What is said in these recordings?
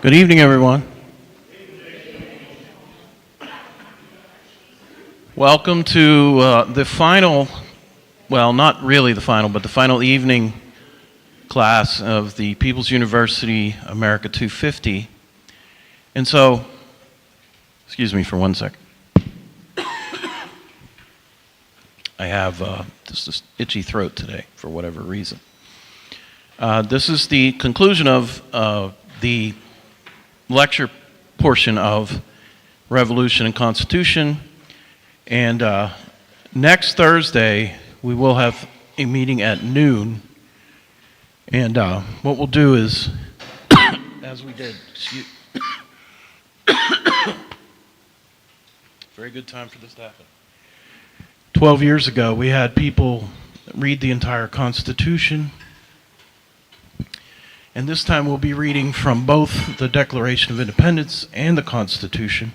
Good evening, everyone. Welcome to the final, well, not really the final, but the final evening class of the People's University America 250. And so, excuse me for 1 second. I have just this itchy throat today for whatever reason. This is the conclusion of the lecture portion of Revolution and Constitution. And next Thursday, we will have a meeting at noon. And what we'll do is, as we did, very good time for this to happen. 12 years ago, we had people read the entire Constitution. And this time we'll be reading from both the Declaration of Independence and the Constitution.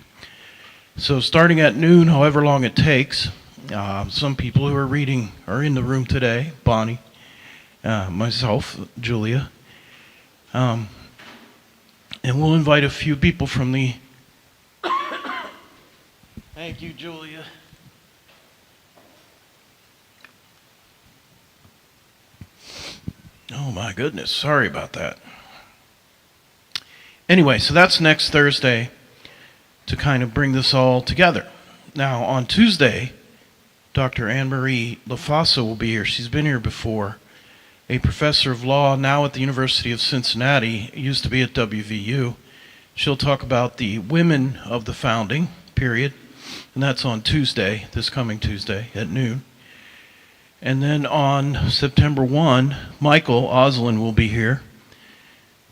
So starting at noon, however long it takes, some people who are reading are in the room today, Bonnie, myself, Julia. And we'll invite a few people from the... Thank you, Julia. Oh my goodness, sorry about that. Anyway, so that's next Thursday to kind of bring this all together. Now, on Tuesday, Dr. Anne-Marie LaFossa will be here. She's been here before. A professor of law, now at the University of Cincinnati, used to be at WVU. She'll talk about the women of the founding period, and that's on Tuesday, this coming Tuesday at noon. And then on September 1, Michael Oslin will be here.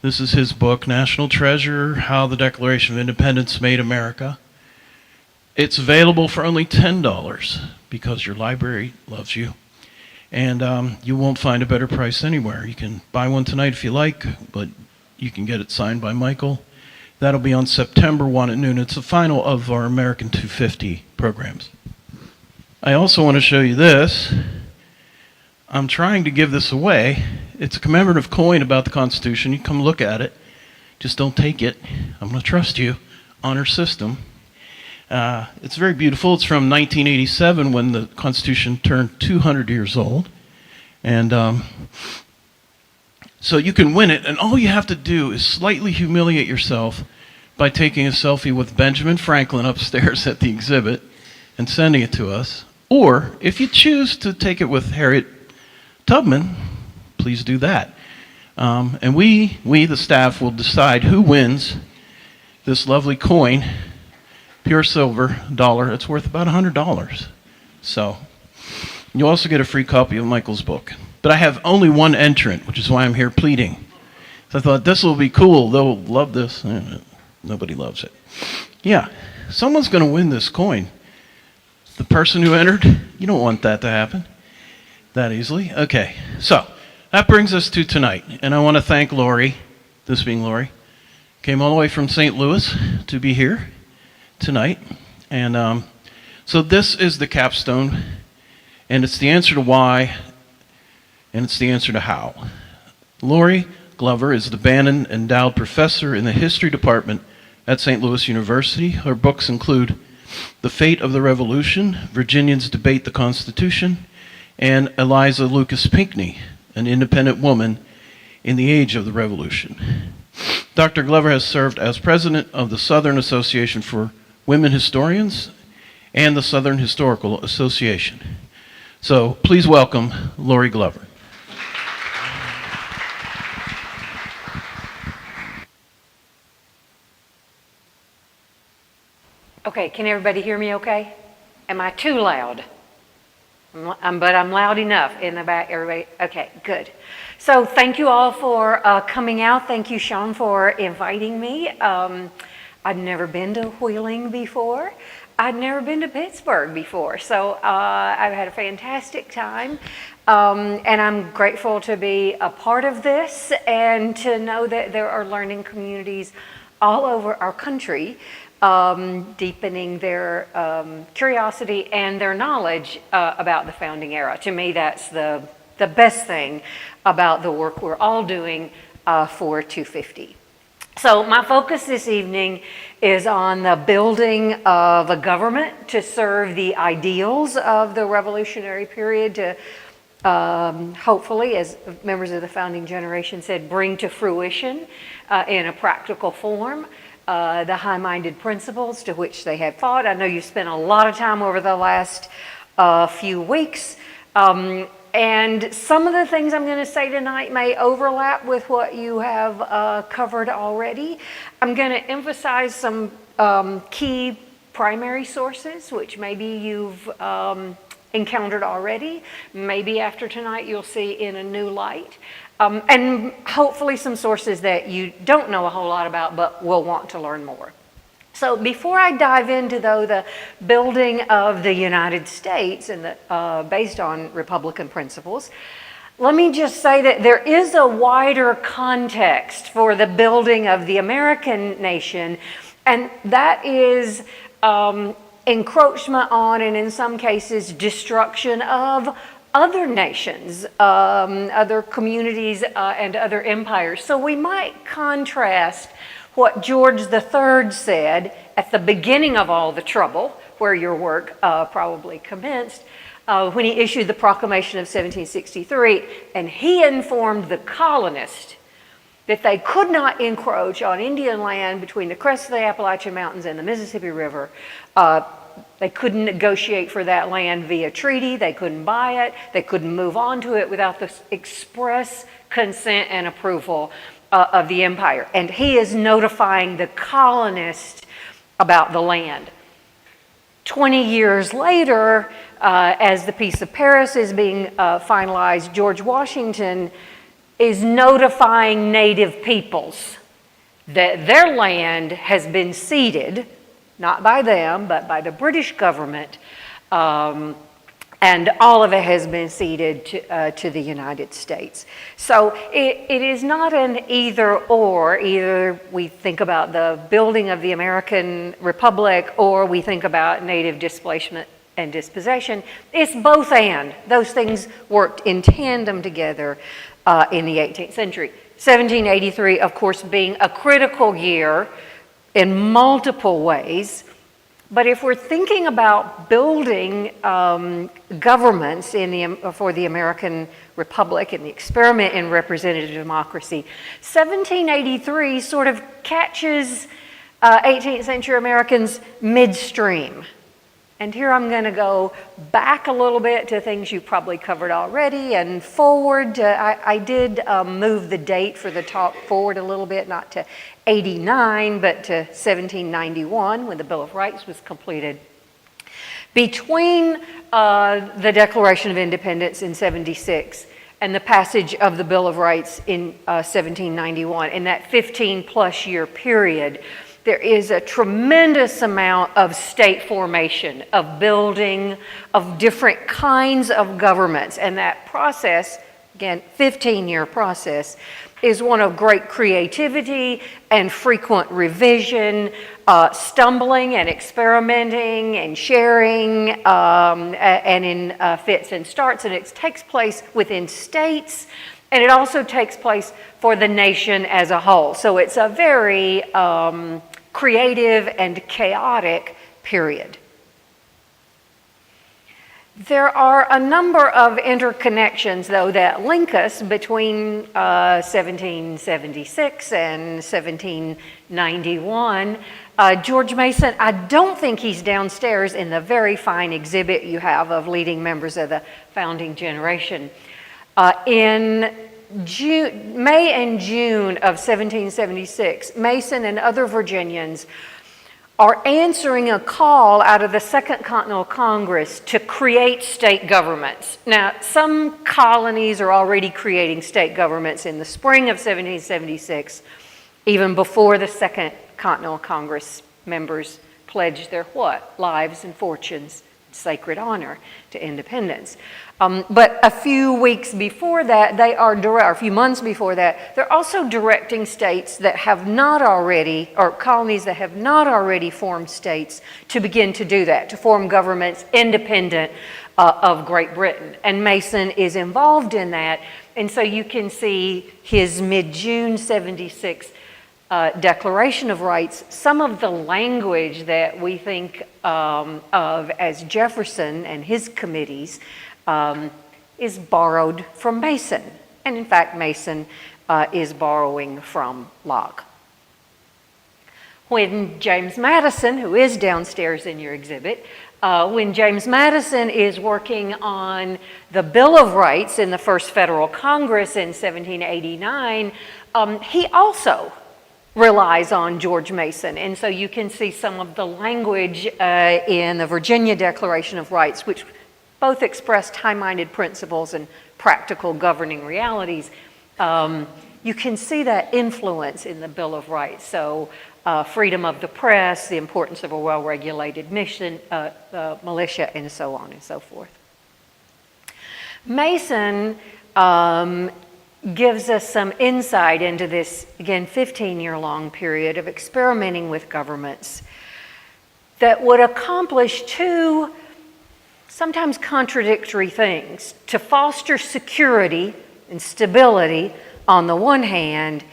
This is his book, National Treasure, How the Declaration of Independence Made America. It's available for only $10 because your library loves you. And you won't find a better price anywhere. You can buy one tonight if you like, but you can get it signed by Michael. That'll be on September 1 at noon. It's the final of our American 250 programs. I also want to show you this. I'm trying to give this away. It's a commemorative coin about the Constitution. You come look at it. Just don't take it. I'm going to trust you. Honor system. It's very beautiful. It's from 1987 when the Constitution turned 200 years old. And so you can win it, and all you have to do is slightly humiliate yourself by taking a selfie with Benjamin Franklin upstairs at the exhibit and sending it to us. Or if you choose to take it with Harriet Tubman, please do that. And we, the staff, will decide who wins this lovely coin, pure silver dollar. It's worth about $100. So you also get a free copy of Michael's book. But I have only one entrant, which is why I'm here pleading. So I thought this will be cool. They'll love this. Nobody loves it. Yeah, someone's going to win this coin. The person who entered, you don't want that to happen that easily. Okay, so that brings us to tonight. And I want to thank Lorri, this being Lorri, came all the way from St. Louis to be here tonight. And so this is the capstone, and it's the answer to why, and it's the answer to how. Lorri Glover is the Bannon Endowed Professor in the History Department at St. Louis University. Her books include The Fate of the Revolution, Virginians Debate the Constitution, and Eliza Lucas Pinckney, an independent woman in the age of the Revolution. Dr. Glover has served as president of the Southern Association for Women Historians and the Southern Historical Association. So please welcome Lorri Glover. Okay, can everybody hear me okay? Am I too loud? But I'm loud enough in the back, everybody. Okay, good. So thank you all for coming out. Thank you, Sean, for inviting me. I'd never been to Wheeling before. I'd never been to Pittsburgh before. So I've had a fantastic time. And I'm grateful to be a part of this and to know that there are learning communities all over our country deepening their curiosity and their knowledge about the founding era. To me, that's the best thing about the work we're all doing for 250. So my focus this evening is on the building of a government to serve the ideals of the revolutionary period, to hopefully, as members of the founding generation said, bring to fruition in a practical form the high-minded principles to which they have fought. I know you spent a lot of time over the last few weeks, and some of the things I'm going to say tonight may overlap with what you have covered already. I'm going to emphasize some key primary sources, which maybe you've encountered already. Maybe after tonight you'll see in a new light. And hopefully some sources that you don't know a whole lot about but will want to learn more. So before I dive into, though, the building of the United States and based on Republican principles, let me just say that there is a wider context for the building of the American nation, and that is encroachment on, and in some cases, destruction of other nations, other communities, and other empires. So we might contrast what George III said at the beginning of all the trouble, where your work probably commenced, when he issued the Proclamation of 1763, and he informed the colonists that they could not encroach on Indian land between the crest of the Appalachian Mountains and the Mississippi River. They couldn't negotiate for that land via treaty. They couldn't buy it. They couldn't move on to it without the express consent and approval of the empire. And he is notifying the colonists about the land. 20 years later, as the Peace of Paris is being finalized, George Washington is notifying native peoples that their land has been ceded, not by them, but by the British government, and all of it has been ceded to the United States. So it is not an either or. Either we think about the building of the American Republic or we think about native displacement and dispossession. It's both and. Those things worked in tandem together in the 18th century. 1783, of course, being a critical year in multiple ways. But if we're thinking about building governments for the American Republic and the experiment in representative democracy, 1783 sort of catches 18th century Americans midstream. And here I'm going to go back a little bit to things you've probably covered already and forward. I did move the date for the talk forward a little bit, not to 89, but to 1791 when the Bill of Rights was completed. Between the Declaration of Independence in 76 and the passage of the Bill of Rights in 1791, in that 15-plus year period, there is a tremendous amount of state formation, of building, of different kinds of governments. And that process, again, 15-year process, is one of great creativity and frequent revision, stumbling and experimenting and sharing, and in fits and starts. And it takes place within states, and it also takes place for the nation as a whole. So it's a very creative and chaotic period. There are a number of interconnections, though, that link us between 1776 and 1791. George Mason, I don't think he's downstairs in the very fine exhibit you have of leading members of the founding generation. In May and June of 1776, Mason and other Virginians are answering a call out of the Second Continental Congress to create state governments. Now, some colonies are already creating state governments in the spring of 1776, even before the Second Continental Congress members pledged their lives and fortunes, sacred honor to independence. But a few weeks before that, a few months before that, they're also directing states that have not already, or colonies that have not already formed states, to begin to do that, to form governments independent of Great Britain. And Mason is involved in that. And so you can see his mid-June 76 Declaration of Rights, some of the language that we think of as Jefferson and his committees is borrowed from Mason. And in fact, Mason is borrowing from Locke. When James Madison, who is downstairs in your exhibit, when James Madison is working on the Bill of Rights in the first Federal Congress in 1789, he also relies on George Mason. And so you can see some of the language in the Virginia Declaration of Rights, which both expressed high-minded principles and practical governing realities. You can see that influence in the Bill of Rights. So freedom of the press, the importance of a well-regulated militia, and so on and so forth. Mason gives us some insight into this, again, 15-year-long period of experimenting with governments that would accomplish two sometimes contradictory things: to foster security and stability on the one hand,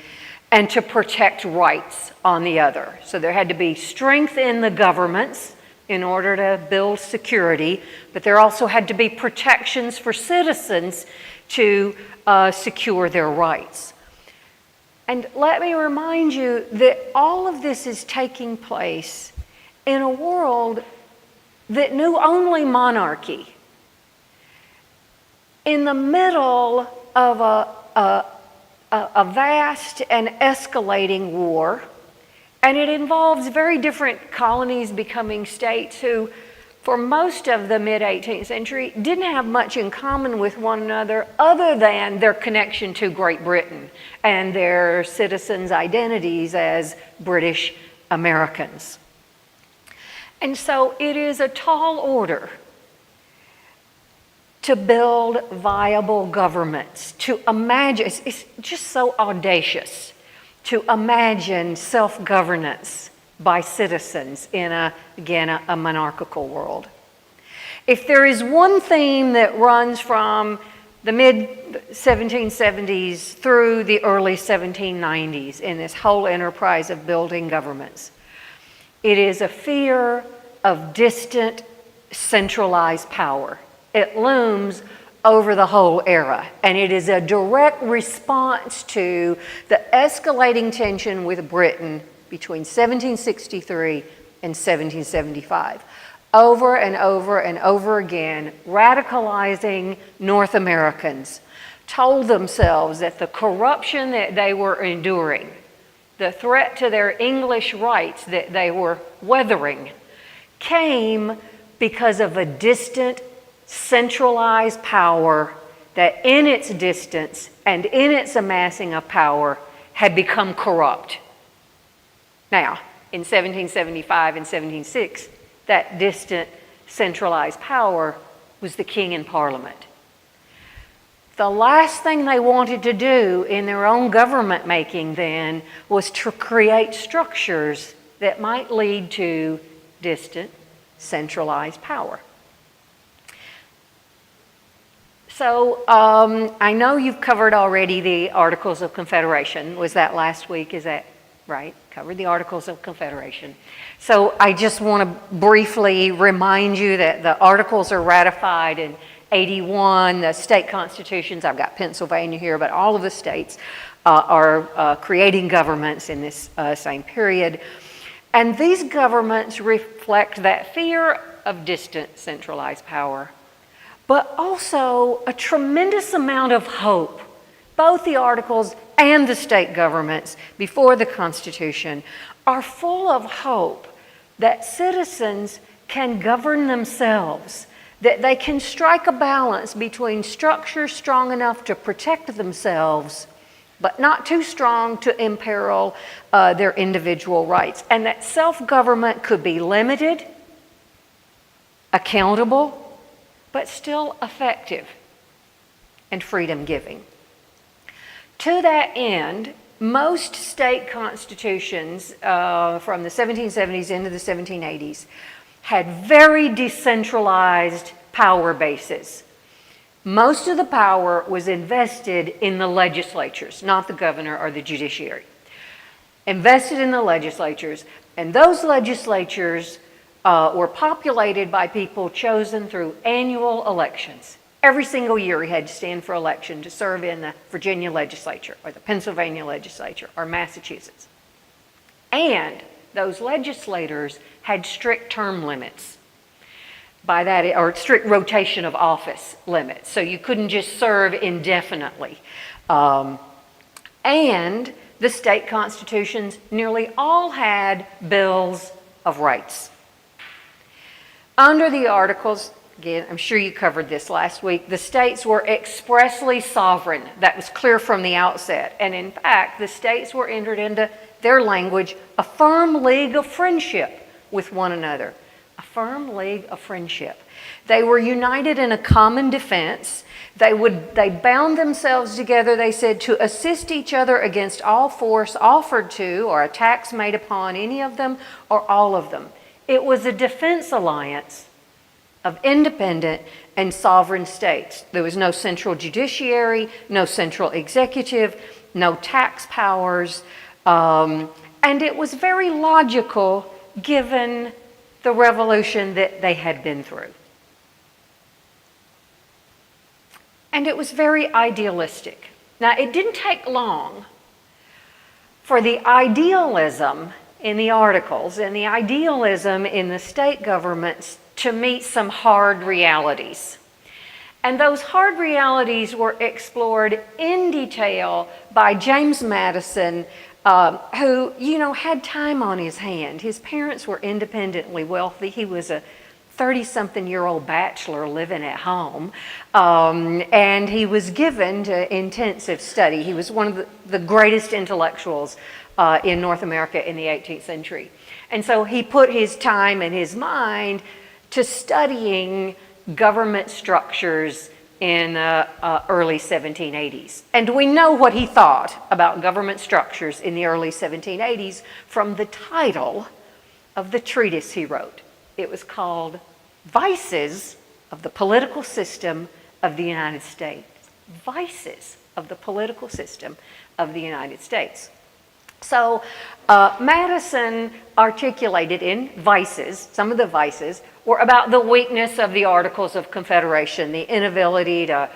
and to protect rights on the other. So there had to be strength in the governments in order to build security, but there also had to be protections for citizens to secure their rights. And let me remind you that all of this is taking place in a world that knew only monarchy, in the middle of a vast and escalating war, and it involves very different colonies becoming states who, for most of the mid-18th century, didn't have much in common with one another other than their connection to Great Britain and their citizens' identities as British Americans. And so it is a tall order to build viable governments, to imagine, it's just so audacious to imagine self-governance by citizens in a monarchical world. If there is one theme that runs from the mid-1770s through the early 1790s in this whole enterprise of building governments, it is a fear of distant, centralized power. It looms over the whole era, and it is a direct response to the escalating tension with Britain between 1763 and 1775. Over and over and over again, radicalizing North Americans told themselves that the corruption that they were enduring, the threat to their English rights that they were weathering, came because of a distant, centralized power that in its distance and in its amassing of power had become corrupt. Now, in 1775 and 1706, that distant, centralized power was the king and Parliament. The last thing they wanted to do in their own government making then was to create structures that might lead to distant, centralized power. So I know you've covered already the Articles of Confederation. Was that last week? Is that right? Covered the Articles of Confederation. So I just want to briefly remind you that the Articles are ratified in 81. The state constitutions, I've got Pennsylvania here, but all of the states are creating governments in this same period. And these governments reflect that fear of distant centralized power, but also a tremendous amount of hope. Both the Articles and the state governments before the Constitution are full of hope that citizens can govern themselves, that they can strike a balance between structures strong enough to protect themselves, but not too strong to imperil their individual rights, and that self-government could be limited, accountable, but still effective and freedom-giving. To that end, most state constitutions from the 1770s into the 1780s had very decentralized power bases. Most of the power was invested in the legislatures, not the governor or the judiciary. invested in the legislatures, and those legislatures were populated by people chosen through annual elections. Every single year he had to stand for election to serve in the Virginia legislature or the Pennsylvania legislature or Massachusetts. And those legislators had strict term limits. By that, or strict rotation of office limits. So you couldn't just serve indefinitely. And the state constitutions nearly all had bills of rights. Under the Articles, again, I'm sure you covered this last week, the states were expressly sovereign. That was clear from the outset. And in fact, the states were entered into their language a firm league of friendship with one another. A firm league of friendship. They were united in a common defense. They bound themselves together, they said, to assist each other against all force offered to or attacks made upon any of them or all of them. It was a defense alliance of independent and sovereign states. There was no central judiciary, no central executive, no tax powers, and it was very logical given the revolution that they had been through. And it was very idealistic. Now, it didn't take long for the idealism in the Articles and the idealism in the state governments to meet some hard realities. And those hard realities were explored in detail by James Madison, who, had time on his hand. His parents were independently wealthy. He was a 30-something-year-old bachelor living at home, and he was given to intensive study. He was one of the greatest intellectuals in North America in the 18th century. And so he put his time and his mind to studying government structures in the early 1780s. And we know what he thought about government structures in the early 1780s from the title of the treatise he wrote. It was called Vices of the Political System of the United States. Vices of the Political System of the United States. So Madison articulated in Vices, some of the vices were about the weakness of the Articles of Confederation, the inability to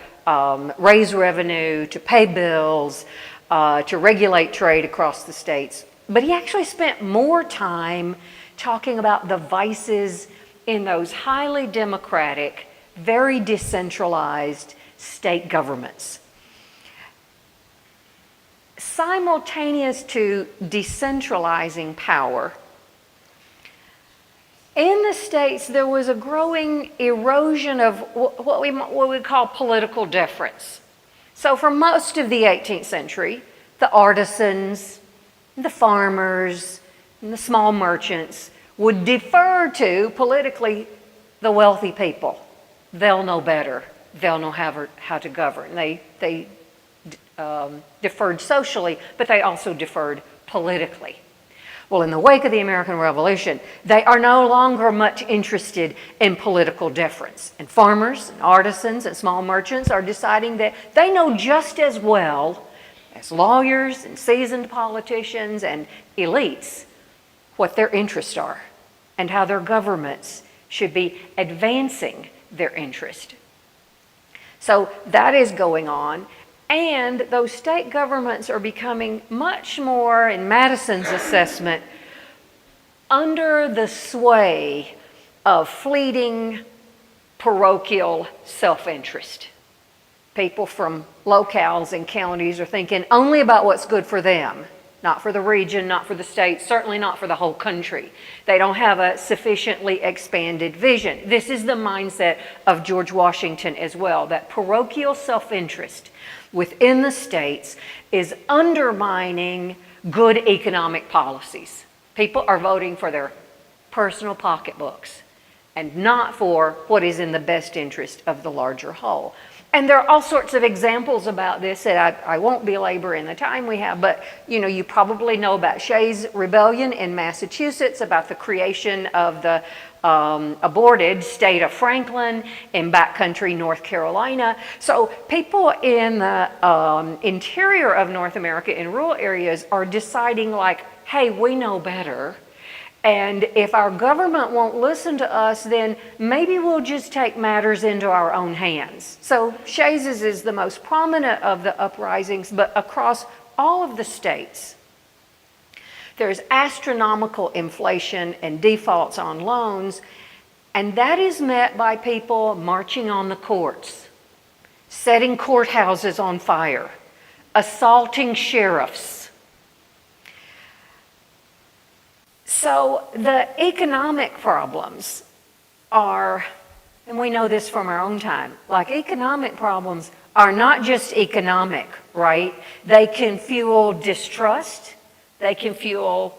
raise revenue, to pay bills, to regulate trade across the states. But he actually spent more time talking about the vices in those highly democratic, very decentralized state governments. Simultaneous to decentralizing power, in the states there was a growing erosion of what we call political deference. So for most of the 18th century, the artisans, the farmers, and the small merchants would defer to, politically, the wealthy people. They'll know better. They'll know how to govern. They deferred socially, but they also deferred politically. Well, in the wake of the American Revolution, they are no longer much interested in political deference. And farmers and artisans and small merchants are deciding that they know just as well as lawyers and seasoned politicians and elites what their interests are and how their governments should be advancing their interest. So that is going on, and those state governments are becoming much more, in Madison's assessment, under the sway of fleeting parochial self-interest. People from locales and counties are thinking only about what's good for them, not for the region, not for the state, certainly not for the whole country. They don't have a sufficiently expanded vision. This is the mindset of George Washington as well, that parochial self-interest within the states is undermining good economic policies. People are voting for their personal pocketbooks and not for what is in the best interest of the larger whole. And there are all sorts of examples about this that I won't belabor in the time we have, but you probably know about Shays' Rebellion in Massachusetts, about the creation of the aborted state of Franklin in backcountry North Carolina. So people in the interior of North America in rural areas are deciding like, hey, we know better. And if our government won't listen to us, then maybe we'll just take matters into our own hands. So Shays' is the most prominent of the uprisings, but across all of the states, there's astronomical inflation and defaults on loans, and that is met by people marching on the courts, setting courthouses on fire, assaulting sheriffs. So the economic problems are, and we know this from our own time, like economic problems are not just economic, right? They can fuel distrust, they can fuel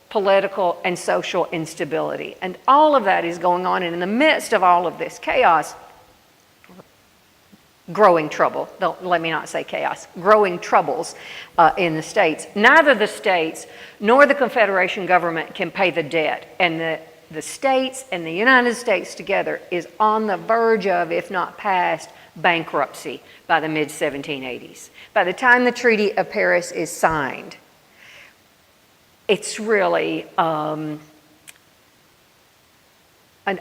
political and social instability. And all of that is going on, and in the midst of all of this chaos, growing trouble, let me not say chaos, growing troubles in the states. Neither the states nor the Confederation government can pay the debt. And the states and the United States together is on the verge of, if not past, bankruptcy by the mid-1780s. By the time the Treaty of Paris is signed, it's really an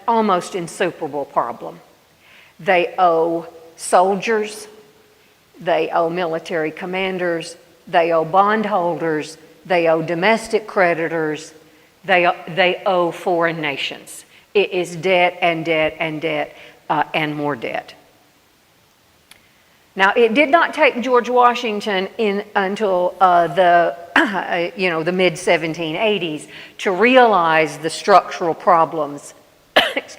almost insuperable problem. They owe soldiers, they owe military commanders, they owe bondholders, they owe domestic creditors, they owe foreign nations. It is debt and debt and debt and more debt. Now, it did not take George Washington until the mid-1780s to realize the structural problems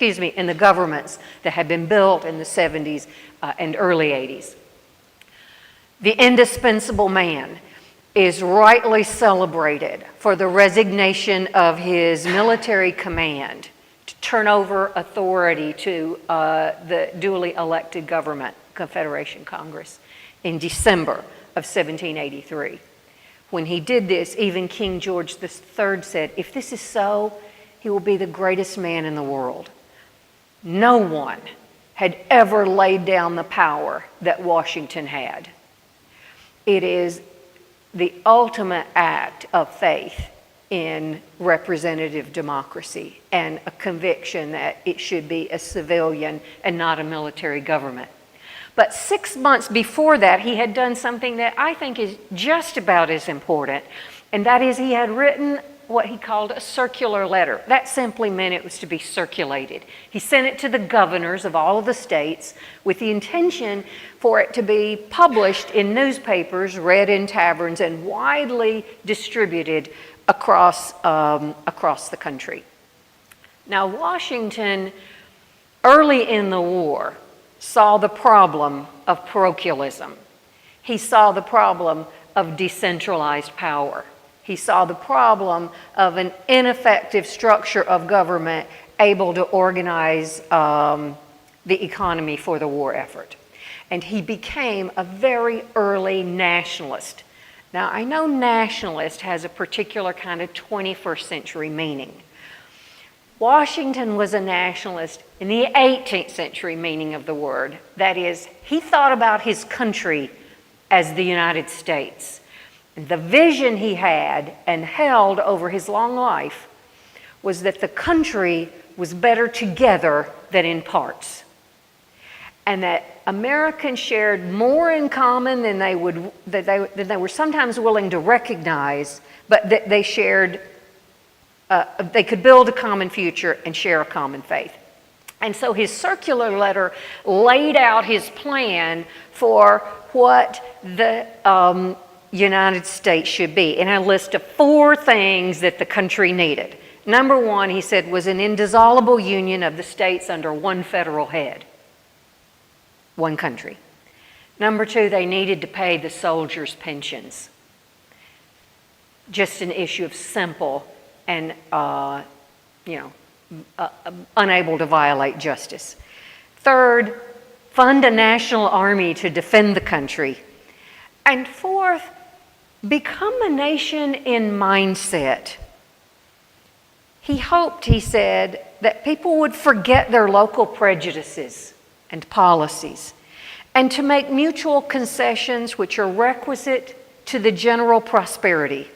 in the governments that had been built in the 70s and early 80s. The indispensable man is rightly celebrated for the resignation of his military command to turn over authority to the duly elected government, Confederation Congress, in December of 1783. When he did this, even King George III said, if this is so, he will be the greatest man in the world. No one had ever laid down the power that Washington had. It is the ultimate act of faith in representative democracy and a conviction that it should be a civilian and not a military government. But 6 months before that, he had done something that I think is just about as important, and that is he had written what he called a circular letter. That simply meant it was to be circulated. He sent it to the governors of all of the states with the intention for it to be published in newspapers, read in taverns, and widely distributed across the country. Now, Washington, early in the war, saw the problem of parochialism. He saw the problem of decentralized power. He saw the problem of an ineffective structure of government able to organize the economy for the war effort. And he became a very early nationalist. Now, I know nationalist has a particular kind of 21st century meaning. Washington was a nationalist in the 18th century meaning of the word. That is, he thought about his country as the United States. The vision he had and held over his long life was that the country was better together than in parts. And that Americans shared more in common than they were sometimes willing to recognize, but that they shared, they could build a common future and share a common faith. And so his circular letter laid out his plan for what the United States should be, in a list of 4 things that the country needed. Number 1, he said, was an indissoluble union of the states under one federal head, one country. Number 2, they needed to pay the soldiers' pensions. Just an issue of simple and, unable to violate justice. Third, fund a national army to defend the country. And fourth, become a nation in mindset. He hoped, he said, that people would forget their local prejudices and policies and to make mutual concessions which are requisite to the general prosperity.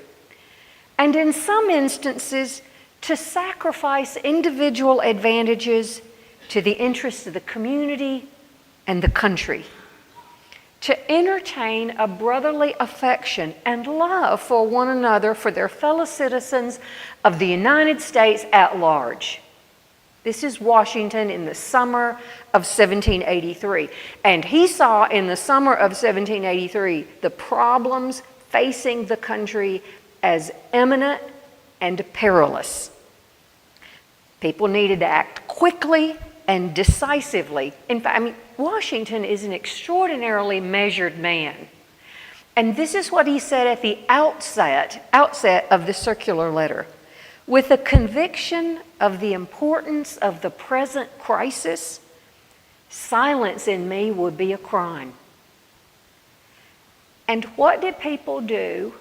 And in some instances, to sacrifice individual advantages to the interests of the community and the country. To entertain a brotherly affection and love for one another, for their fellow citizens of the United States at large. This is Washington in the summer of 1783. And he saw in the summer of 1783 the problems facing the country as imminent and perilous. People needed to act quickly and decisively. In fact, Washington is an extraordinarily measured man. And this is what he said at the outset of the circular letter. With a conviction of the importance of the present crisis, silence in me would be a crime. And what did people do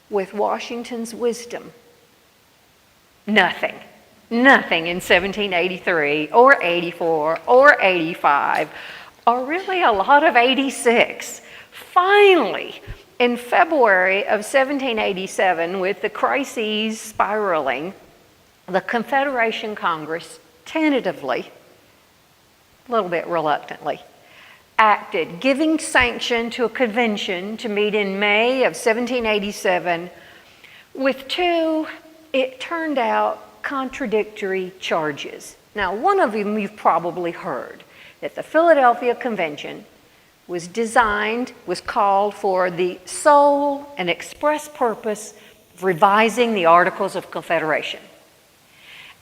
with Washington's wisdom? Nothing. Nothing in 1783 or 84 or 85 or really a lot of 86. Finally, in February of 1787, with the crises spiraling, the Confederation Congress tentatively, a little bit reluctantly, acted, giving sanction to a convention to meet in May of 1787 with two, it turned out, contradictory charges. Now, one of them you've probably heard, that the Philadelphia Convention was called for the sole and express purpose of revising the Articles of Confederation.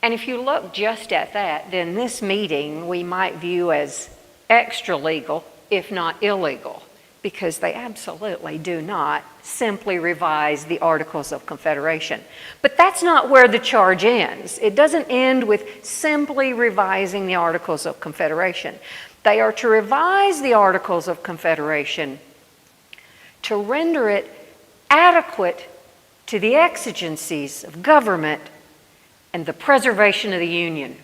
And if you look just at that, then this meeting we might view as extra legal, if not illegal, because they absolutely do not simply revise the Articles of Confederation. But that's not where the charge ends. It doesn't end with simply revising the Articles of Confederation. They are to revise the Articles of Confederation to render it adequate to the exigencies of government and the preservation of the Union.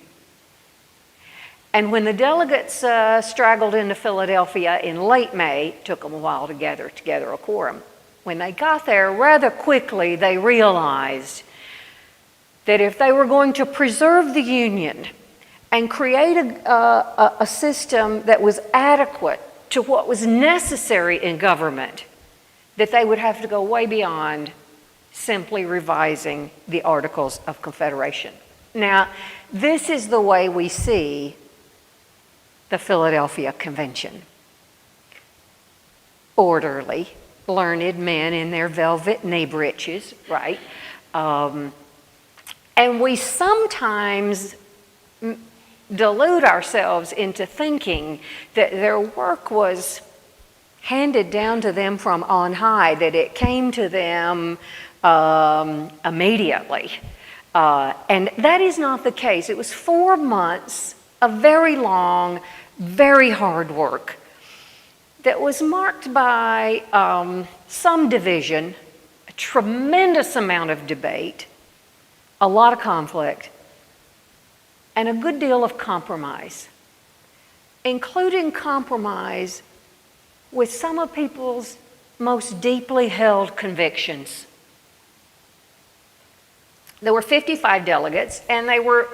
And when the delegates straggled into Philadelphia in late May, it took them a while to gather together a quorum. When they got there, rather quickly they realized that if they were going to preserve the Union and create a system that was adequate to what was necessary in government, that they would have to go way beyond simply revising the Articles of Confederation. Now, this is the way we see the Philadelphia Convention. Orderly, learned men in their velvet knee breeches, right? And we sometimes delude ourselves into thinking that their work was handed down to them from on high, that it came to them immediately. And that is not the case. It was 4 months of very long, very hard work that was marked by some division, a tremendous amount of debate, a lot of conflict, and a good deal of compromise, including compromise with some of people's most deeply held convictions. There were 55 delegates, and they were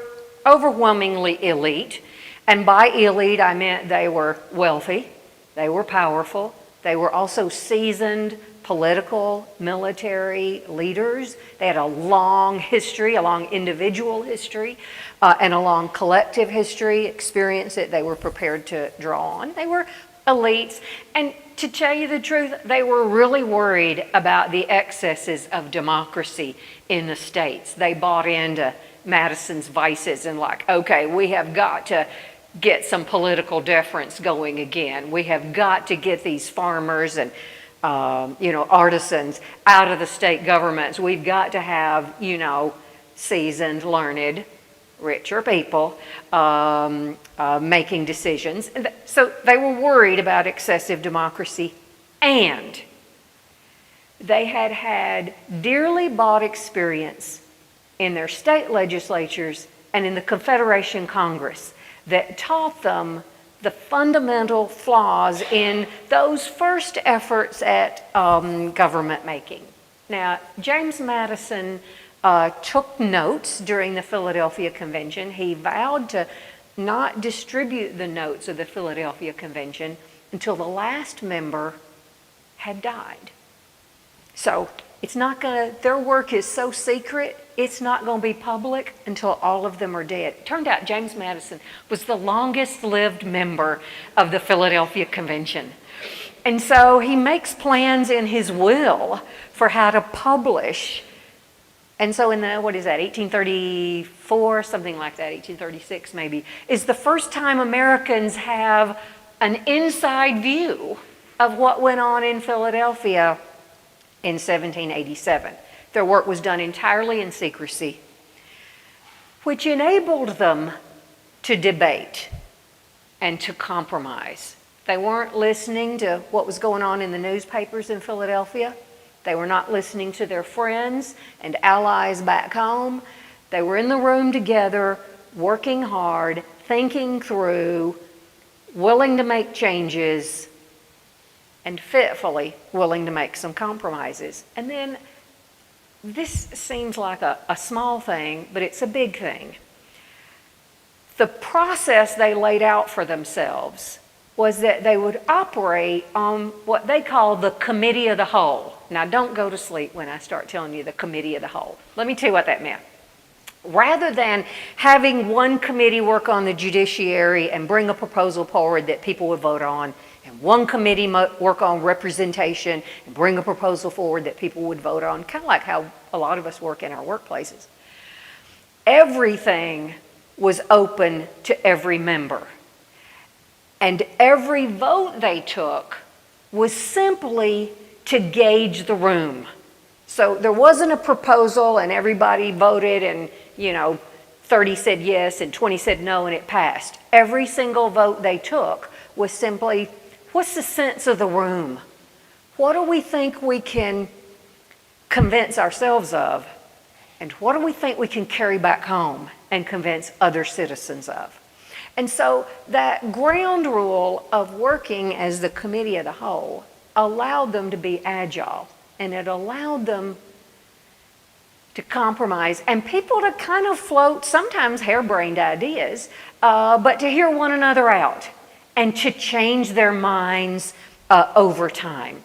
overwhelmingly elite. And by elite, I meant they were wealthy, they were powerful, they were also seasoned political, military leaders. They had a long history, a long individual history, and a long collective history, experience that they were prepared to draw on. They were elites, and to tell you the truth, they were really worried about the excesses of democracy in the states. They bought into Madison's vices and okay, we have got to get some political deference going again. We have got to get these farmers and artisans out of the state governments. We've got to have, seasoned, learned richer people, making decisions. So they were worried about excessive democracy, and they had had dearly bought experience in their state legislatures and in the Confederation Congress that taught them the fundamental flaws in those first efforts at government making. Now, James Madison took notes during the Philadelphia Convention. He vowed to not distribute the notes of the Philadelphia Convention until the last member had died. So it's not going to, their work is so secret, it's not going to be public until all of them are dead. It turned out James Madison was the longest lived member of the Philadelphia Convention. And so he makes plans in his will for how to publish. And so in the, 1834, something like that, 1836 maybe, is the first time Americans have an inside view of what went on in Philadelphia in 1787. Their work was done entirely in secrecy, which enabled them to debate and to compromise. They weren't listening to what was going on in the newspapers in Philadelphia. They were not listening to their friends and allies back home. They were in the room together, working hard, thinking through, willing to make changes, and fitfully willing to make some compromises. And then this seems like a small thing, but it's a big thing. The process they laid out for themselves was that they would operate on what they call the committee of the whole. Now, don't go to sleep when I start telling you the committee of the whole. Let me tell you what that meant. Rather than having one committee work on the judiciary and bring a proposal forward that people would vote on, and one committee work on representation and bring a proposal forward that people would vote on, kind of like how a lot of us work in our workplaces, everything was open to every member. And every vote they took was simply to gauge the room. So there wasn't a proposal and everybody voted and, 30 said yes and 20 said no and it passed. Every single vote they took was simply, what's the sense of the room? What do we think we can convince ourselves of? And what do we think we can carry back home and convince other citizens of? And so that ground rule of working as the committee of the whole allowed them to be agile, and it allowed them to compromise and people to kind of float sometimes harebrained ideas, but to hear one another out and to change their minds over time.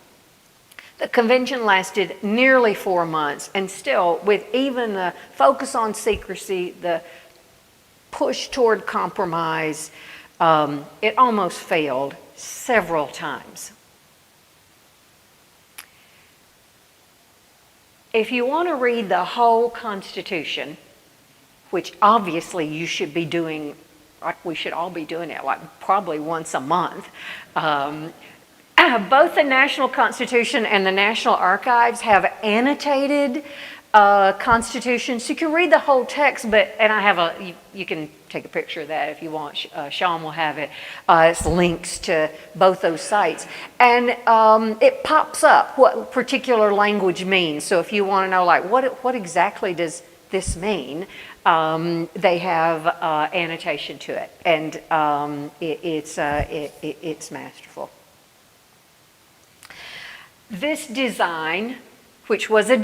The convention lasted nearly 4 months, and still, with even the focus on secrecy, the push toward compromise, it almost failed several times. If you want to read the whole Constitution, which obviously you should be doing, like we should all be doing it, like probably once a month, both the National Constitution and the National Archives have annotated constitutions. So you can read the whole text, and I have you can take a picture of that if you want. Sean will have it. It's links to both those sites. And it pops up what particular language means. So if you want to know, like, what exactly does this mean, they have annotation to it. And it's masterful. This design, which was a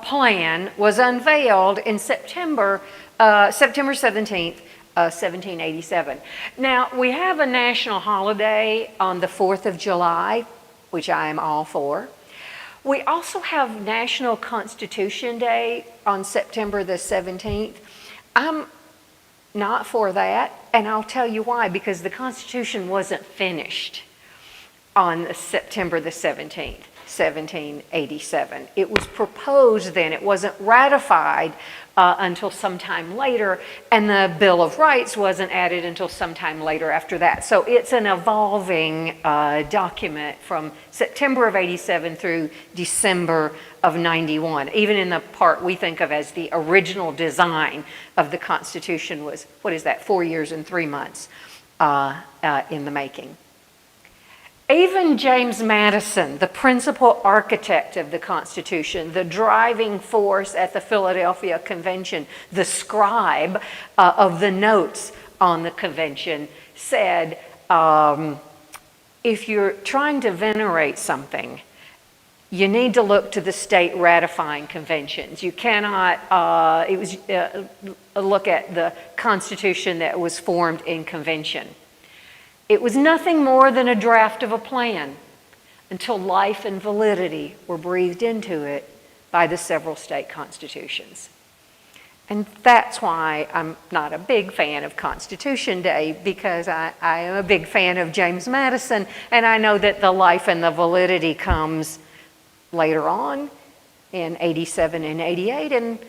plan, was unveiled in September 17th, 1787. Now, we have a national holiday on the 4th of July, which I am all for. We also have National Constitution Day on September the 17th. I'm not for that, and I'll tell you why, because the Constitution wasn't finished on September the 17th. 1787. It was proposed then. It wasn't ratified until sometime later, and the Bill of Rights wasn't added until sometime later after that. So it's an evolving document from September of 87 through December of 91. Even in the part we think of as the original design of the Constitution was, 4 years and 3 months in the making. Even James Madison, the principal architect of the Constitution, the driving force at the Philadelphia Convention, the scribe of the notes on the convention, said, if you're trying to venerate something, you need to look to the state ratifying conventions. You cannot look at the Constitution that was formed in convention. It was nothing more than a draft of a plan until life and validity were breathed into it by the several state constitutions. And that's why I'm not a big fan of Constitution Day, because I am a big fan of James Madison, and I know that the life and the validity comes later on in 87 and 88, and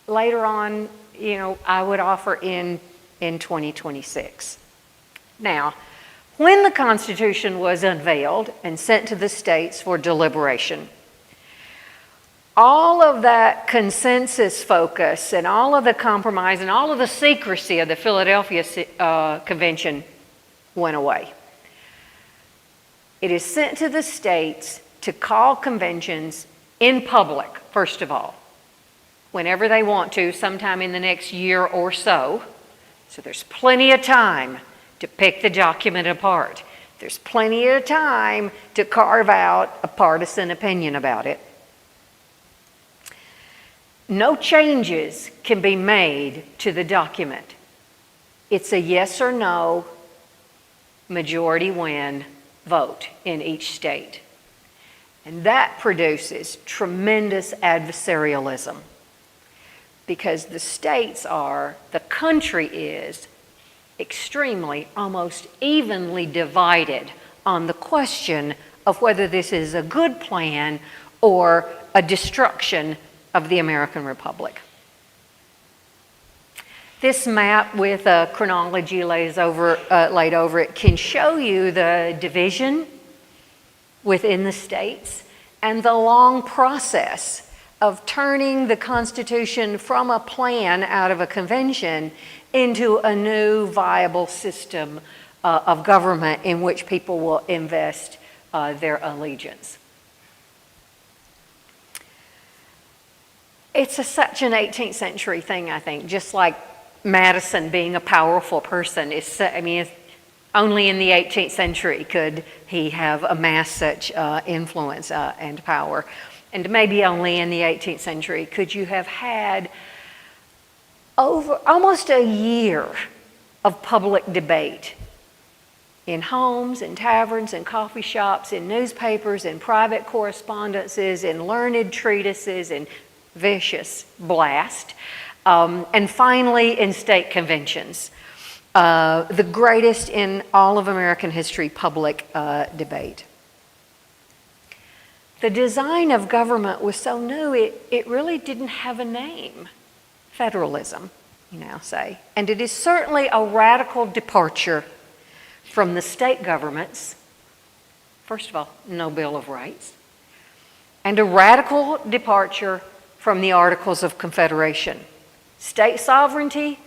later on, I would offer in 2026. Now, when the Constitution was unveiled and sent to the states for deliberation, all of that consensus focus and all of the compromise and all of the secrecy of the Philadelphia Convention went away. It is sent to the states to call conventions in public, first of all, whenever they want to, sometime in the next year or so. So there's plenty of time to pick the document apart. There's plenty of time to carve out a partisan opinion about it. No changes can be made to the document. It's a yes or no majority win vote in each state. And that produces tremendous adversarialism, because the states are, the country is extremely, almost evenly divided on the question of whether this is a good plan or a destruction of the American Republic. This map with a chronology laid over it can show you the division within the states and the long process of turning the Constitution from a plan out of a convention into a new viable system of government in which people will invest their allegiance. It's such an 18th century thing, I think, just like Madison being a powerful person. Only in the 18th century could he have amassed such influence and power. And maybe only in the 18th century could you have had over almost a year of public debate in homes, in taverns, in coffee shops, in newspapers, in private correspondences, in learned treatises, in vicious blast, and finally in state conventions. The greatest in all of American history public debate. The design of government was so new, it really didn't have a name. Federalism, you now say. And it is certainly a radical departure from the state governments. First of all, no Bill of Rights. And a radical departure from the Articles of Confederation. State sovereignty,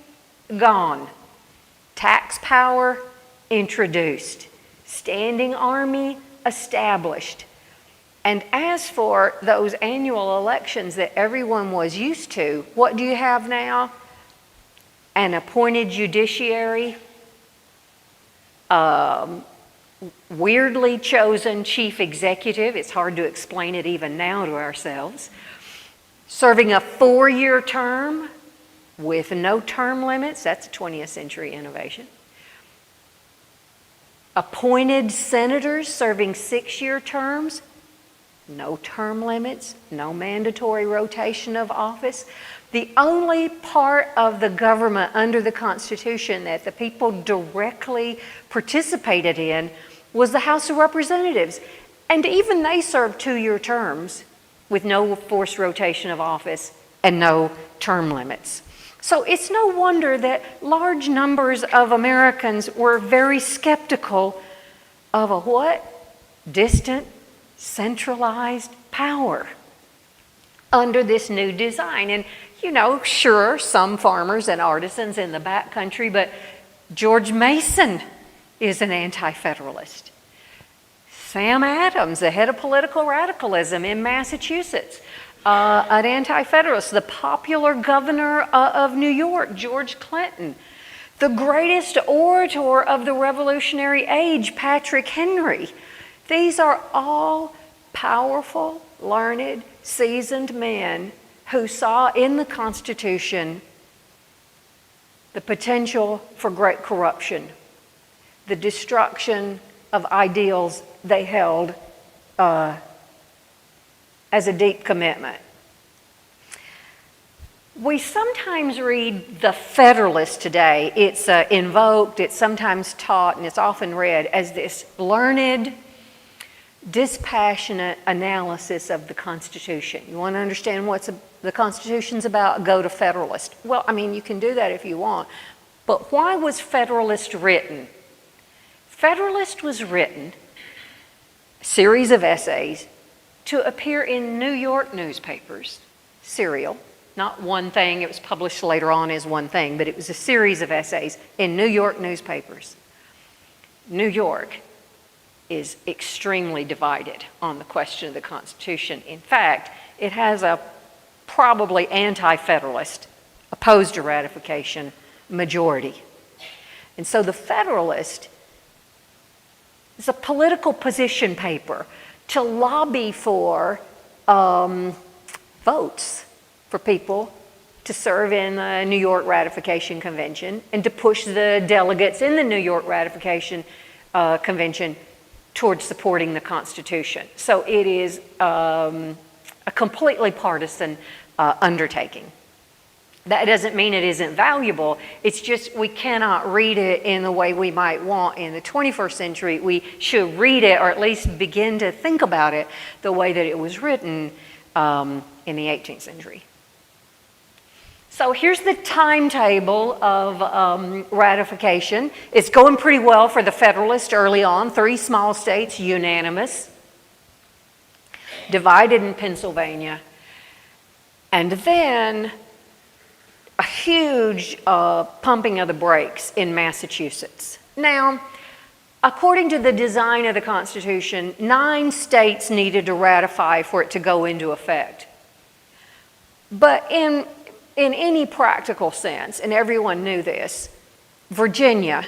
gone. Tax power, introduced. Standing army, established. And as for those annual elections that everyone was used to, what do you have now? An appointed judiciary, weirdly chosen chief executive. It's hard to explain it even now to ourselves. Serving a 4-year term with no term limits. That's a 20th century innovation. Appointed senators serving 6-year terms. No term limits, no mandatory rotation of office. The only part of the government under the Constitution that the people directly participated in was the House of Representatives. And even they served 2-year terms with no forced rotation of office and no term limits. So it's no wonder that large numbers of Americans were very skeptical of a what? Distant, centralized power under this new design. And you know, sure, some farmers and artisans in the back country, but George Mason is an anti-federalist. Sam Adams, the head of political radicalism in Massachusetts, an anti-federalist. The popular governor of New York, George Clinton. The greatest orator of the Revolutionary Age, Patrick Henry. These are all powerful, learned, seasoned men who saw in the Constitution the potential for great corruption, the destruction of ideals they held as a deep commitment. We sometimes read the Federalist today. It's invoked, it's sometimes taught, and it's often read as this learned, dispassionate analysis of the Constitution. You want to understand what the Constitution's about? Go to Federalist. Well, I mean, you can do that if you want. But why was Federalist written? Federalist was written, a series of essays, to appear in New York newspapers, serial, not one thing, it was published later on as one thing, but it was a series of essays in New York newspapers. New York is extremely divided on the question of the Constitution. In fact, it has a probably anti-federalist, opposed to ratification, majority. And so the Federalist is a political position paper to lobby for votes for people to serve in the New York Ratification Convention and to push the delegates in the New York Ratification Convention towards supporting the Constitution. So it is a completely partisan undertaking. That doesn't mean it isn't valuable. It's just we cannot read it in the way we might want in the 21st century. We should read it, or at least begin to think about it, the way that it was written in the 18th century. So here's the timetable of ratification. It's going pretty well for the Federalists early on. 3 small states, unanimous. Divided in Pennsylvania. And then a huge pumping of the brakes in Massachusetts. Now, according to the design of the Constitution, 9 states needed to ratify for it to go into effect. But in any practical sense, and everyone knew this, Virginia,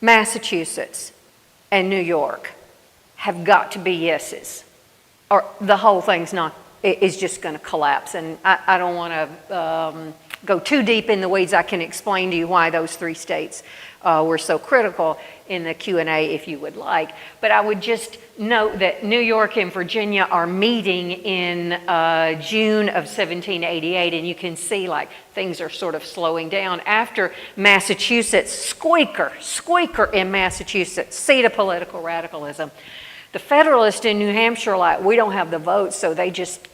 Massachusetts, and New York have got to be yeses, or the whole thing's not, is just going to collapse. And I don't want to go too deep in the weeds. I can explain to you why those 3 states were so critical in the Q&A if you would like. But I would just note that New York and Virginia are meeting in June of 1788, and you can see like things are sort of slowing down after Massachusetts, squeaker in Massachusetts, seat of political radicalism. The Federalists in New Hampshire are like, we don't have the votes, so they just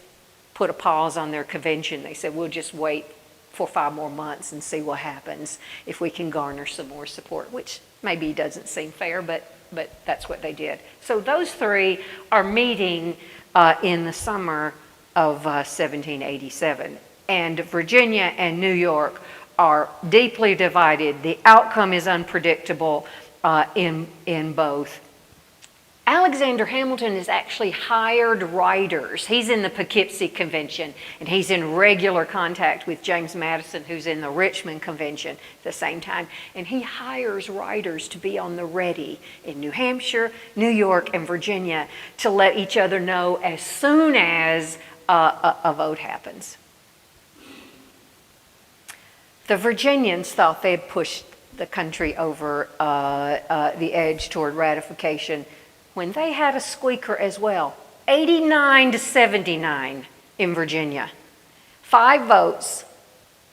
put a pause on their convention. They said, we'll just wait for 5 more months and see what happens if we can garner some more support, which maybe doesn't seem fair, but that's what they did. So those 3 are meeting in the summer of 1787. And Virginia and New York are deeply divided. The outcome is unpredictable in both. Alexander Hamilton has actually hired writers. He's in the Poughkeepsie Convention, and he's in regular contact with James Madison, who's in the Richmond Convention at the same time. And he hires writers to be on the ready in New Hampshire, New York, and Virginia to let each other know as soon as a vote happens. The Virginians thought they had pushed the country over the edge toward ratification when they had a squeaker as well, 89 to 79 in Virginia. 5 votes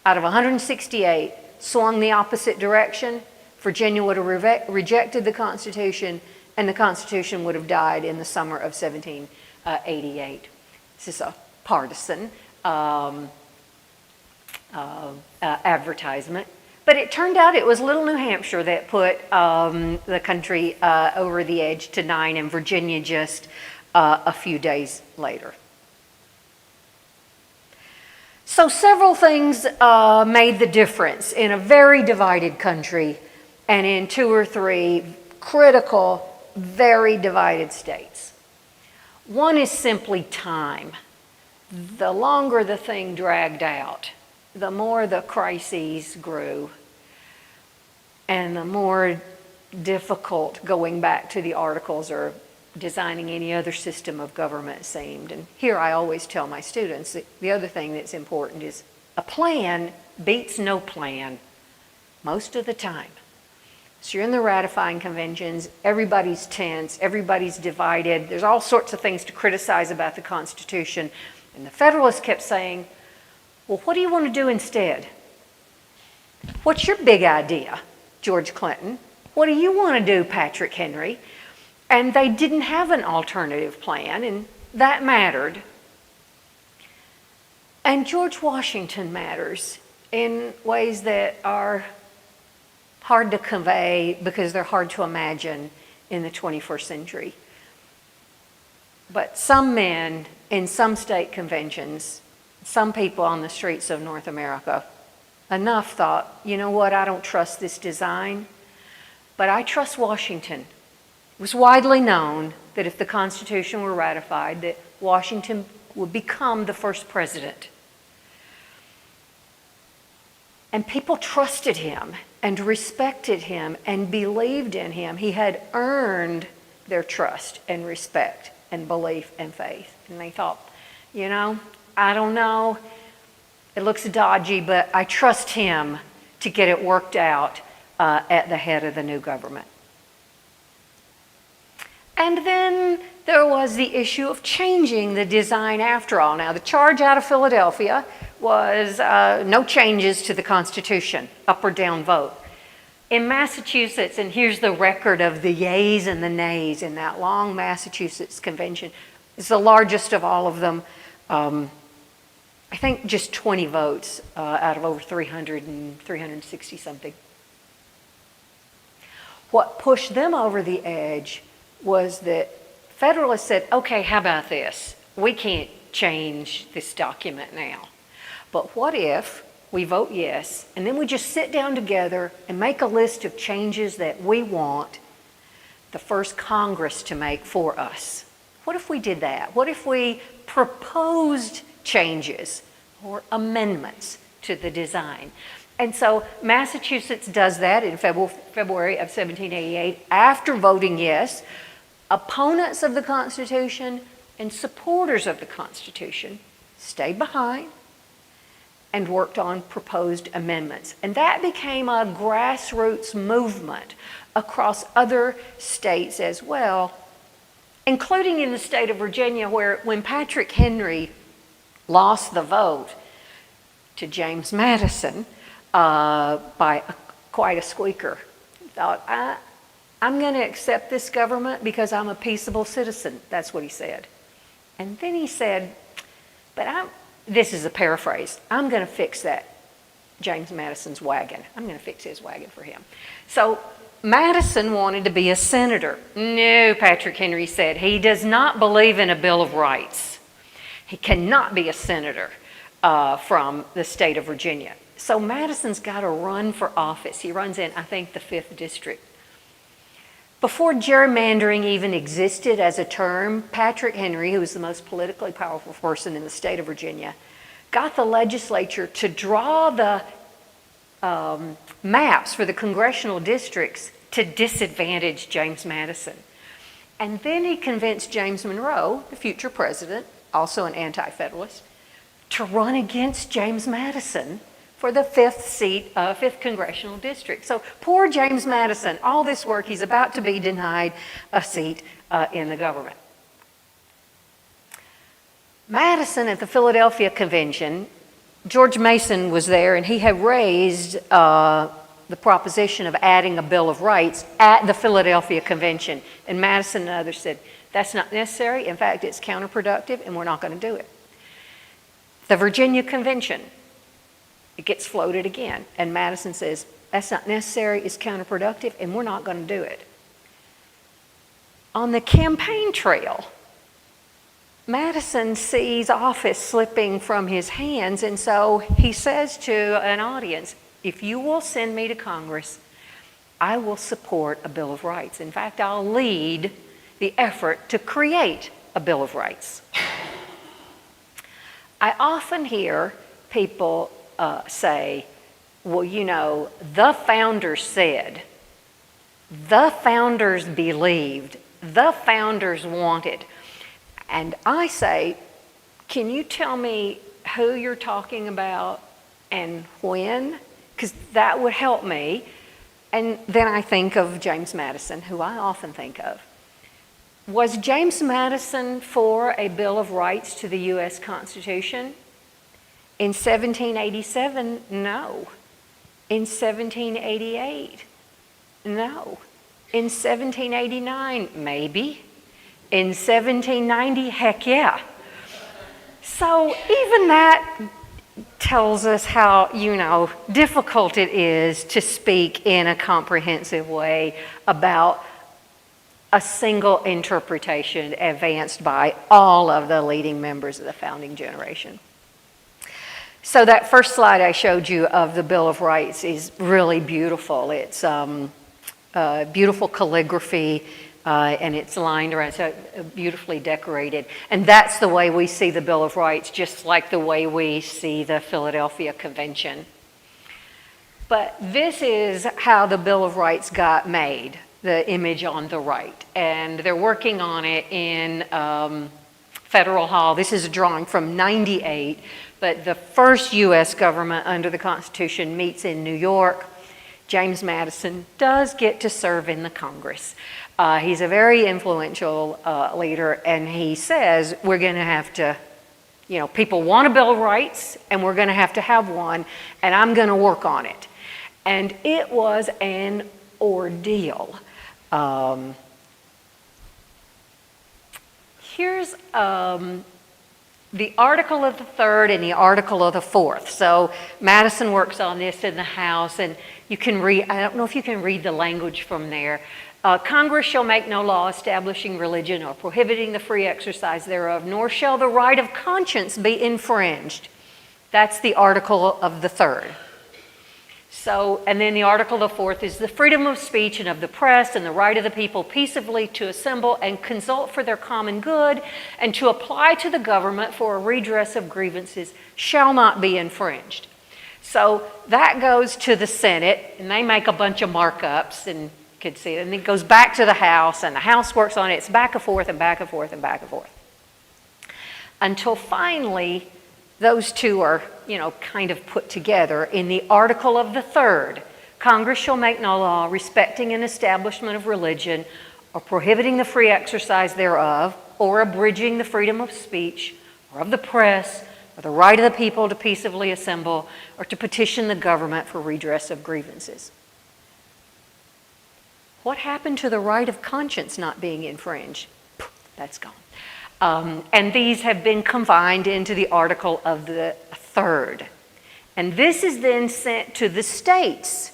out of 168 swung the opposite direction. Virginia would have rejected the Constitution, and the Constitution would have died in the summer of 1788. This is a partisan advertisement. But it turned out it was little New Hampshire that put the country over the edge to 9, and Virginia just a few days later. So several things made the difference in a very divided country and in 2 or 3 critical, very divided states. One is simply time. The longer the thing dragged out, the more the crises grew, and the more difficult going back to the articles or designing any other system of government seemed. And here I always tell my students that the other thing that's important is a plan beats no plan most of the time. So you're in the ratifying conventions, everybody's tense, everybody's divided, there's all sorts of things to criticize about the Constitution, and the Federalists kept saying, well, what do you want to do instead? What's your big idea, George Clinton? What do you want to do, Patrick Henry? And they didn't have an alternative plan, and that mattered. And George Washington matters in ways that are hard to convey because they're hard to imagine in the 21st century. But some men in some state conventions, some people on the streets of North America, enough thought, you know what, I don't trust this design, but I trust Washington. It was widely known that if the Constitution were ratified, that Washington would become the first president. And people trusted him and respected him and believed in him. He had earned their trust and respect and belief and faith. And they thought, you know, I don't know, it looks dodgy, but I trust him to get it worked out at the head of the new government. And then there was the issue of changing the design after all. Now, the charge out of Philadelphia was no changes to the Constitution, up or down vote. In Massachusetts, and here's the record of the yeas and the nays in that long Massachusetts convention, it's the largest of all of them. I think just 20 votes out of over 360 something. What pushed them over the edge was that Federalists said, okay, how about this? We can't change this document now. But what if we vote yes, and then we just sit down together and make a list of changes that we want the first Congress to make for us? What if we did that? What if we proposed changes or amendments to the design? And so Massachusetts does that in February of 1788 after voting yes. Opponents of the Constitution and supporters of the Constitution stayed behind and worked on proposed amendments. And that became a grassroots movement across other states as well, including in the state of Virginia, where when Patrick Henry lost the vote to James Madison by quite a squeaker, he thought, I'm going to accept this government because I'm a peaceable citizen. That's what he said. And then he said, but this is a paraphrase, I'm going to fix that James Madison's wagon. I'm going to fix his wagon for him. So Madison wanted to be a senator. No, Patrick Henry said, he does not believe in a Bill of Rights. He cannot be a senator from the state of Virginia. So Madison's got to run for office. He runs in, I think, the 5th district. Before gerrymandering even existed as a term, Patrick Henry, who was the most politically powerful person in the state of Virginia, got the legislature to draw the maps for the congressional districts to disadvantage James Madison. And then he convinced James Monroe, the future president, also an anti-federalist, to run against James Madison for the 5th congressional district. So poor James Madison, all this work, he's about to be denied a seat in the government. Madison at the Philadelphia Convention, George Mason was there, and he had raised the proposition of adding a Bill of Rights at the Philadelphia Convention. And Madison and others said, that's not necessary. In fact, it's counterproductive, and we're not going to do it. The Virginia Convention, it gets floated again. And Madison says, that's not necessary, it's counterproductive, and we're not going to do it. On the campaign trail, Madison sees office slipping from his hands, and so he says to an audience, if you will send me to Congress, I will support a Bill of Rights. In fact, I'll lead the effort to create a Bill of Rights. I often hear people say, well, you know, the founders said, the founders believed, the founders wanted. And I say, can you tell me who you're talking about and when? Because that would help me. And then I think of James Madison, who I often think of. Was James Madison for a Bill of Rights to the U.S. Constitution? In 1787, no. In 1788, no. In 1789, maybe. In 1790, heck yeah. So even that tells us how, difficult it is to speak in a comprehensive way about a single interpretation advanced by all of the leading members of the founding generation. So that first slide I showed you of the Bill of Rights is really beautiful. It's beautiful calligraphy, and it's lined around, so beautifully decorated. And that's the way we see the Bill of Rights, just like the way we see the Philadelphia Convention. But this is how the Bill of Rights got made, the image on the right. And they're working on it in Federal Hall. This is a drawing from '98, but the first U.S. government under the Constitution meets in New York. James Madison does get to serve in the Congress. He's a very influential leader, and he says we're going to have to, people want a Bill of Rights, and we're going to have one, and I'm going to work on it. And it was an ordeal. Here's the Article of the Third and the Article of the Fourth. So Madison works on this in the House, and you can read, I don't know if you can read the language from there. Congress shall make no law establishing religion or prohibiting the free exercise thereof, nor shall the right of conscience be infringed. That's the Article of the Third. So, and then the Article of the Fourth is the freedom of speech and of the press and the right of the people peaceably to assemble and consult for their common good and to apply to the government for a redress of grievances shall not be infringed. So that goes to the Senate, and they make a bunch of markups, and you can see it, and it goes back to the House, and the House works on it. It's back and forth and back and forth and back and forth. Until finally, those two are, kind of put together in the Article of the Third. Congress shall make no law respecting an establishment of religion or prohibiting the free exercise thereof or abridging the freedom of speech or of the press or the right of the people to peaceably assemble or to petition the government for redress of grievances. What happened to the right of conscience not being infringed? That's gone. And these have been combined into the Article of the Third. And this is then sent to the states,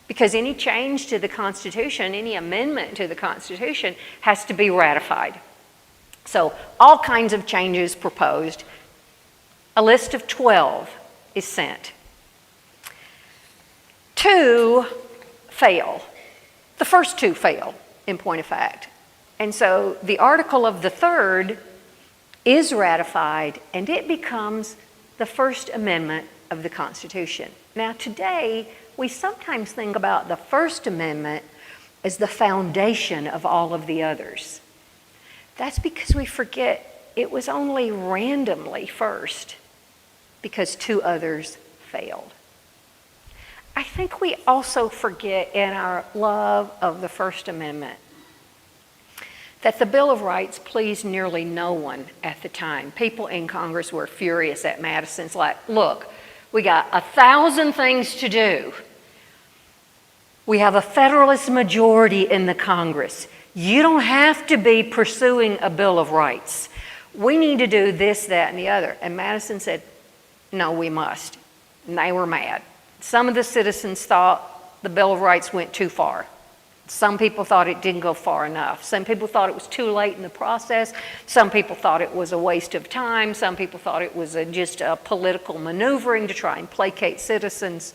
because any change to the Constitution, any amendment to the Constitution has to be ratified. So all kinds of changes proposed. A list of 12 is sent. 2 fail. The first 2 fail, in point of fact. And so the Article of the Third is ratified, and it becomes the First Amendment of the Constitution. Now today, we sometimes think about the First Amendment as the foundation of all of the others. That's because we forget it was only randomly first, because 2 others failed. I think we also forget in our love of the First Amendment that the Bill of Rights pleased nearly no one at the time. People in Congress were furious at Madison. It's like, look, we got 1,000 things to do. We have a Federalist majority in the Congress. You don't have to be pursuing a Bill of Rights. We need to do this, that, and the other. And Madison said, no, we must. And they were mad. Some of the citizens thought the Bill of Rights went too far. Some people thought it didn't go far enough. Some people thought it was too late in the process. Some people thought it was a waste of time. Some people thought it was just a political maneuvering to try and placate citizens.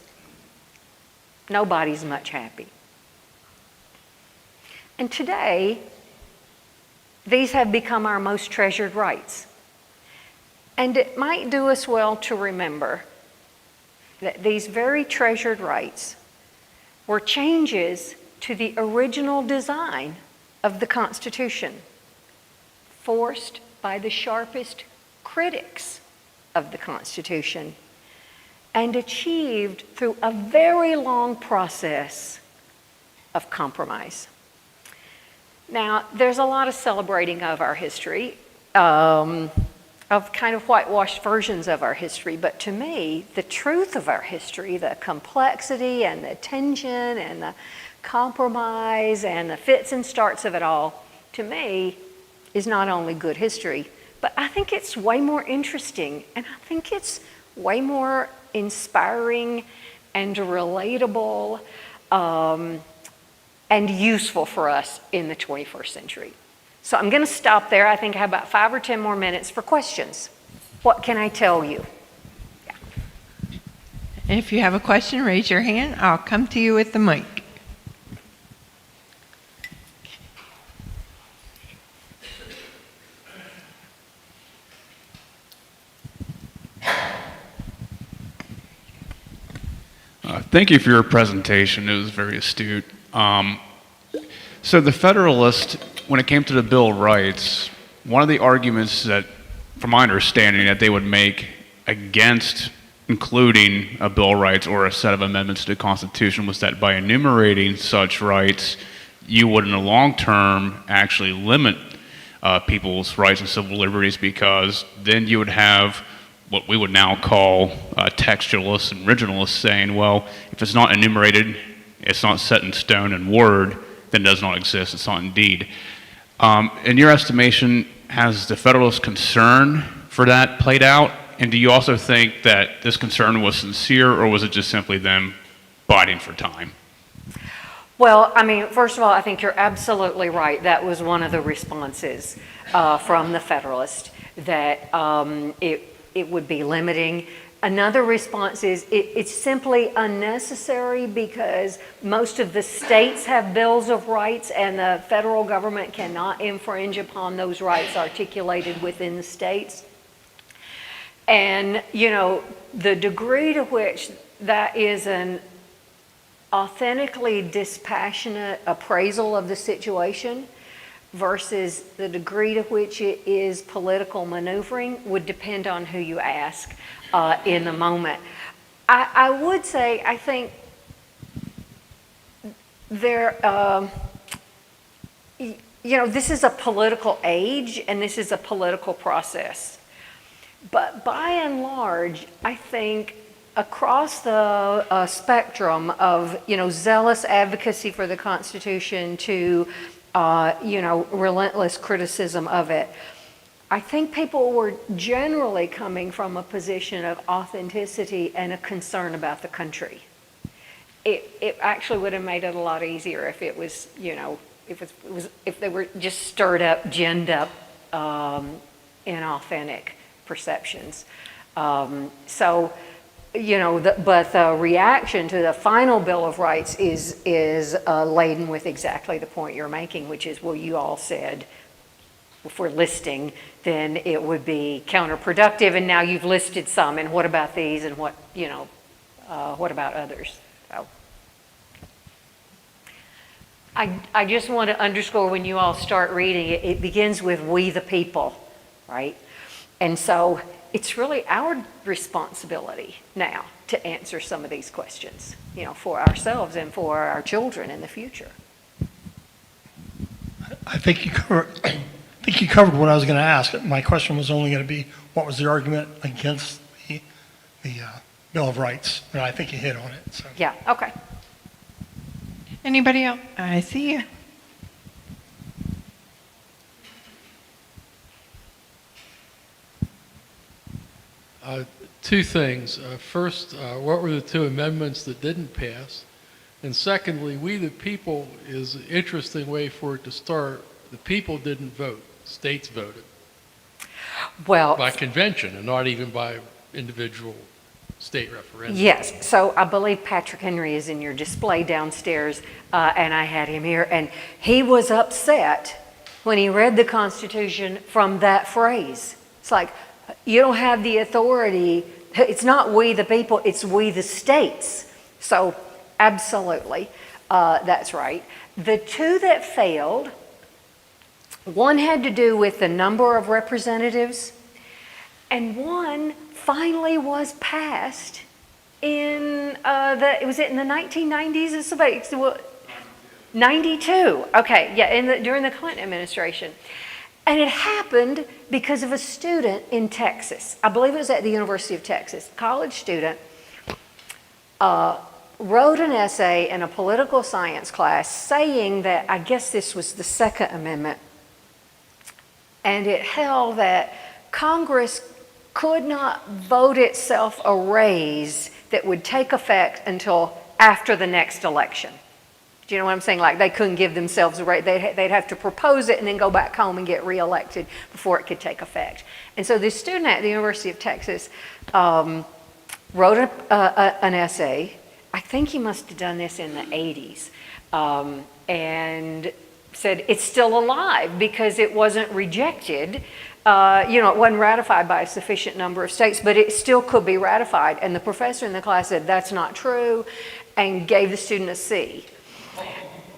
Nobody's much happy. And today, these have become our most treasured rights. And it might do us well to remember that these very treasured rights were changes to the original design of the Constitution, forced by the sharpest critics of the Constitution, and achieved through a very long process of compromise. Now, there's a lot of celebrating of our history, of kind of whitewashed versions of our history, but to me, the truth of our history, the complexity and the tension and the compromise and the fits and starts of it all, to me, is not only good history, but I think it's way more interesting, and I think it's way more inspiring and relatable and useful for us in the 21st century. So I'm going to stop there. I think I have about 5 or 10 more minutes for questions. What can I tell you? Yeah. And if you have a question, raise your hand. I'll come to you with the mic. Thank you for your presentation. It was very astute. So the Federalist, when it came to the Bill of Rights, one of the arguments that, from my understanding, that they would make against including a Bill of Rights or a set of amendments to the Constitution was that by enumerating such rights, you would in the long term actually limit people's rights and civil liberties, because then you would have what we would now call textualists and originalists saying, well, if it's not enumerated, it's not set in stone in word, then it does not exist, it's not indeed. In your estimation, has the Federalist concern for that played out? And do you also think that this concern was sincere, or was it just simply them biding for time? Well, I mean, first of all, I think you're absolutely right. That was one of the responses from the Federalist, that it would be limiting. Another response is it's simply unnecessary because most of the states have bills of rights and the federal government cannot infringe upon those rights articulated within the states. And, you know, the degree to which that is an authentically dispassionate appraisal of the situation versus the degree to which it is political maneuvering would depend on who you ask in the moment. I would say, I think there, you know, this is a political age and this is a political process. But by and large, I think across the spectrum of, you know, zealous advocacy for the Constitution to, you know, relentless criticism of it, I think people were generally coming from a position of authenticity and a concern about the country. It actually would have made it a lot easier if it was, you know, if they were just stirred up, ginned up, inauthentic perceptions. So, you know, but the reaction to the final Bill of Rights is laden with exactly the point you're making, which is, well, you all said if we're listing, then it would be counterproductive, and now you've listed some, and what about these, and what, you know, what about others? So, I just want to underscore, when you all start reading it, it begins with "we the people," right? And so it's really our responsibility now to answer some of these questions, you know, for ourselves and for our children in the future. I think you covered what I was going to ask. My question was only going to be, what was the argument against the Bill of Rights? And I think you hit on it. So. Yeah, okay. Anybody else? I see you. Two things. First, what were the two amendments that didn't pass? And secondly, we the people is an interesting way for it to start. The people didn't vote. States voted Well, by convention and not even by individual state referendum. yes, so I believe Patrick Henry is in your display downstairs, and I had him here, and he was upset when he read the Constitution from that phrase. It's like, you don't have the authority, it's not we the people, it's we the states. So absolutely, that's right. The two that failed, one had to do with the number of representatives, and one finally was passed in was it in the 1990s? It's about 92. Okay, yeah, during the Clinton administration. And it happened because of a student in Texas. I believe it was at the University of Texas. College student wrote an essay in a political science class saying that, I guess this was the Second Amendment, and it held that Congress could not vote itself a raise that would take effect until after the next election. Do you know what I'm saying? Like they couldn't give themselves a raise. They'd have to propose it and then go back home and get reelected before it could take effect. And so this student at the University of Texas wrote an essay. I think he must have done this in the 80s, and said it's still alive because it wasn't rejected. It wasn't ratified by a sufficient number of states, but it still could be ratified. And the professor in the class said that's not true and gave the student a C.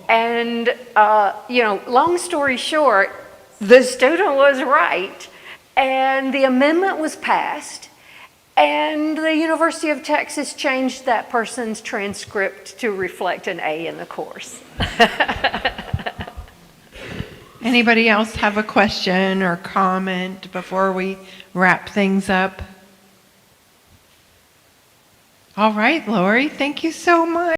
And, long story short, the student was right, and the amendment was passed, and the University of Texas changed that person's transcript to reflect an A in the course. Anybody else have a question or comment before we wrap things up? All right, Lorri, thank you so much.